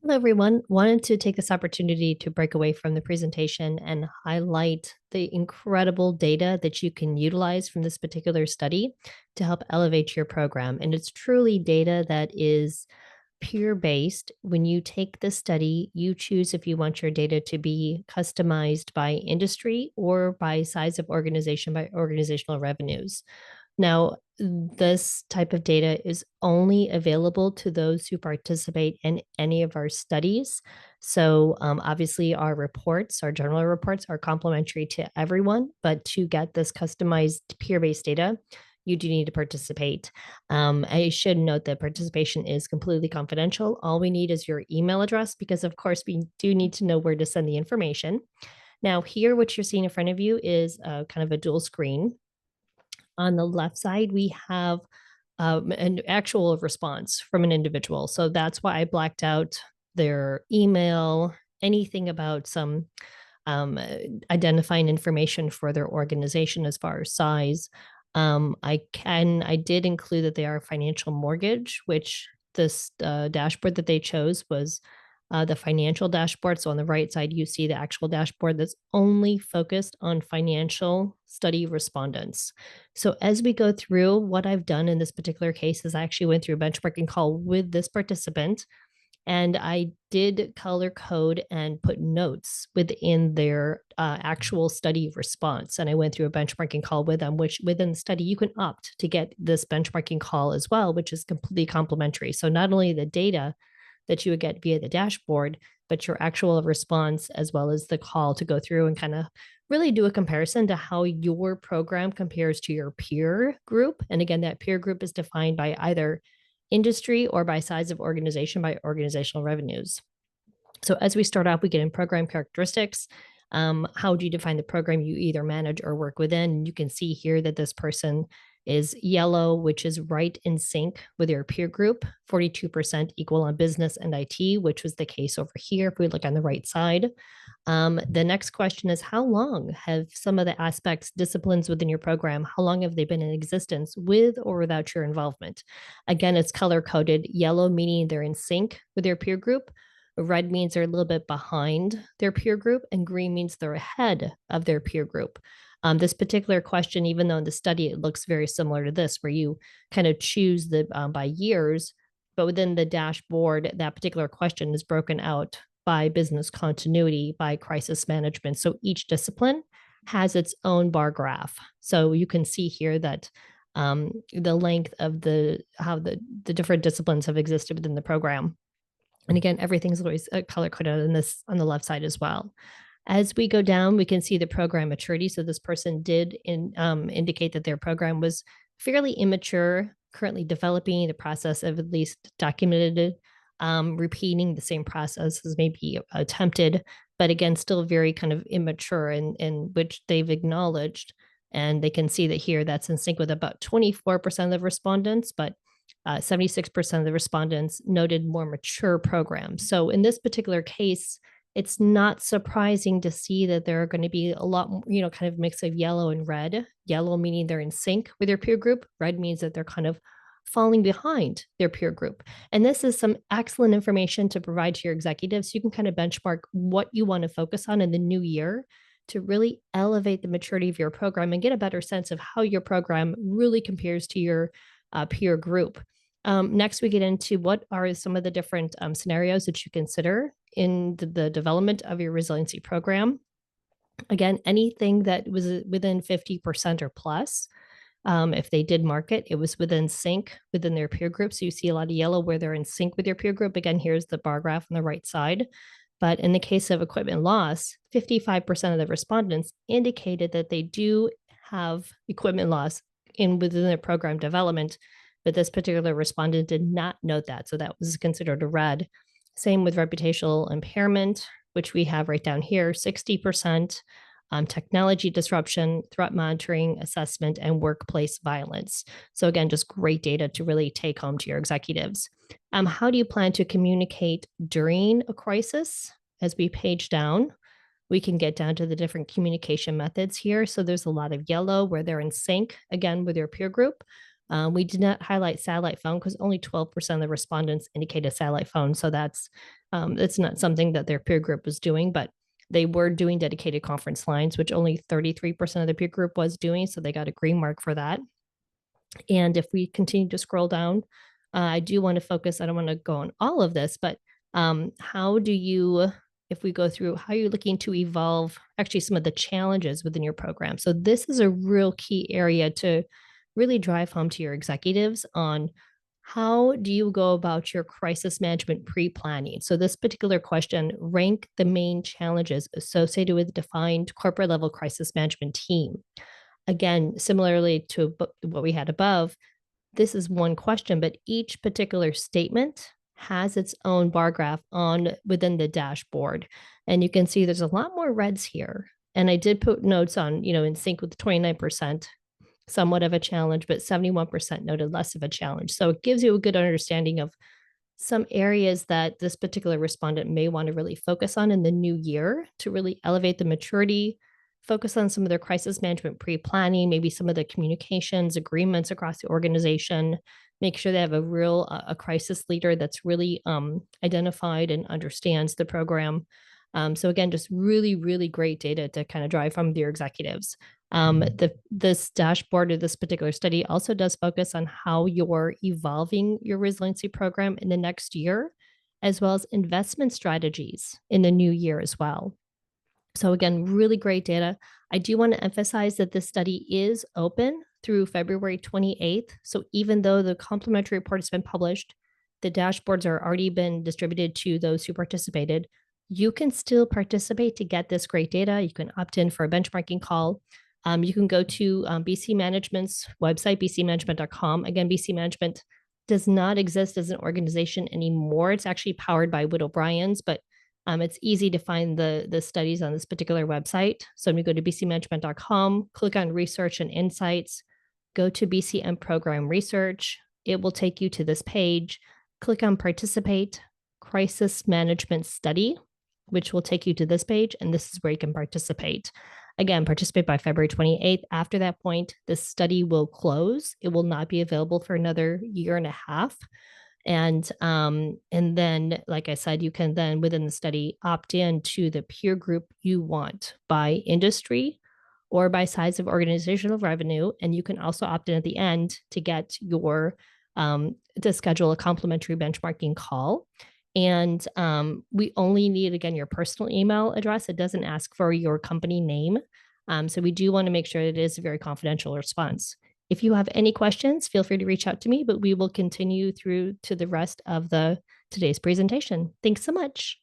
Hello, everyone. Wanted to take this opportunity to break away from the presentation and highlight the incredible data that you can utilize from this particular study to help elevate your program. And it's truly data that is peer based. When you take the study, you choose if you want your data to be customized by industry or by size of organization by organizational revenues. Now, this type of data is only available to those who participate in any of our studies. So, obviously, our reports, our general reports, are complimentary to everyone. But to get this customized peer based data, you do need to participate. I should note that participation is completely confidential. All we need is your email address because, of course, we do need to know where to send the information. Now, here, what you're seeing in front of you is kind of a dual screen. On the left side, we have an actual response from an individual. So that's why I blacked out their email, anything about some um, identifying information for their organization as far as size. I did include that they are a financial mortgage, which this dashboard that they chose was the financial dashboard. So on the right side, you see the actual dashboard that's only focused on financial study respondents. So as we go through, what I've done in this particular case is I actually went through a benchmarking call with this participant, and I did color code and put notes within their actual study response. And I went through a benchmarking call with them, which within the study, you can opt to get this benchmarking call as well, which is completely complimentary. So not only the data that you would get via the dashboard, but your actual response as well as the call to go through and kind of really do a comparison to how your program compares to your peer group. And again, that peer group is defined by either industry or by size of organization by organizational revenues. So as we start off, we get in program characteristics. How do you define the program you either manage or work within? You can see here that this person is yellow, which is right in sync with your peer group, 42% equal on business and IT, which was the case over here if we look on the right side. The next question is, how long have some of the aspects, disciplines within your program, how long have they been in existence with or without your involvement? Again, it's color coded, yellow meaning they're in sync with their peer group, red means they're a little bit behind their peer group, and green means they're ahead of their peer group. This particular question, even though in the study it looks very similar to this, where you kind of choose the by years, but within the dashboard, that particular question is broken out by business continuity, by crisis management. So each discipline has its own bar graph. So you can see here that the length of the how the different disciplines have existed within the program. And again, everything's always color coded in this on the left side as well. As we go down, we can see the program maturity. So this person did indicate that their program was fairly immature, currently developing the process of at least documented, repeating the same process as maybe attempted, but again, still very kind of immature, in which they've acknowledged. And they can see that here that's in sync with about 24% of the respondents, but 76% of the respondents noted more mature programs. So in this particular case, it's not surprising to see that there are going to be a lot, kind of mix of yellow and red. Yellow meaning they're in sync with their peer group. Red means that they're kind of falling behind their peer group. And this is some excellent information to provide to your executives. So you can kind of benchmark what you want to focus on in the new year to really elevate the maturity of your program and get a better sense of how your program really compares to your peer group. Next, we get into what are some of the different scenarios that you consider in the development of your resiliency program. Again, anything that was within 50% or plus. If they did market, it was within sync within their peer group. So you see a lot of yellow where they're in sync with your peer group. Again, here's the bar graph on the right side. But in the case of equipment loss, 55% of the respondents indicated that they do have equipment loss within their program development, but this particular respondent did not note that. So that was considered a red. Same with reputational impairment, which we have right down here, 60%. Technology disruption, threat monitoring, assessment, and workplace violence. So again, just great data to really take home to your executives. How do you plan to communicate during a crisis? As we page down, we can get down to the different communication methods here. So there's a lot of yellow where they're in sync, again, with your peer group. We did not highlight satellite phone because only 12% of the respondents indicated satellite phone. So it's not something that their peer group was doing, but they were doing dedicated conference lines, which only 33% of the peer group was doing. So they got a green mark for that. And if we continue to scroll down, I do want to focus, I don't want to go on all of this, but how do you, if we go through, how are you looking to evolve actually some of the challenges within your program? So this is a real key area to really drive home to your executives on how do you go about your crisis management pre-planning? So this particular question, rank the main challenges associated with defined corporate level crisis management team. Again, similarly to what we had above, this is one question, but each particular statement has its own bar graph on within the dashboard. And you can see there's a lot more reds here. And I did put notes on, in sync with the 29%, somewhat of a challenge, but 71% noted less of a challenge. So it gives you a good understanding of some areas that this particular respondent may want to really focus on in the new year to really elevate the maturity, focus on some of their crisis management pre-planning, maybe some of the communications, agreements across the organization, make sure they have a crisis leader that's really identified and understands the program. So again, just really, really great data to kind of drive from your executives. This dashboard of this particular study also does focus on how you're evolving your resiliency program in the next year, as well as investment strategies in the new year as well. So again, really great data. I do want to emphasize that this study is open through February 28th. So even though the complimentary report has been published, the dashboards are already been distributed to those who participated. You can still participate to get this great data. You can opt in for a benchmarking call. You can go to BC Management's website, bcmanagement.com. Again, BC Management does not exist as an organization anymore. It's actually powered by Wood O'Brien's, but it's easy to find the studies on this particular website. So I'm going to go to bcmanagement.com, click on Research and Insights, go to BCM Program Research. It will take you to this page. Click on Participate, Crisis Management Study, which will take you to this page, and this is where you can participate. Again, participate by February 28th. After that point, the study will close. It will not be available for another year and a half. And then, like I said, you can then within the study opt in to the peer group you want by industry or by size of organizational revenue. And you can also opt in at the end to get your to schedule a complimentary benchmarking call. And we only need, again, your personal email address. It doesn't ask for your company name. So we do want to make sure it is a very confidential response. If you have any questions, feel free to reach out to me, but we will continue through to the rest of today's presentation. Thanks so much.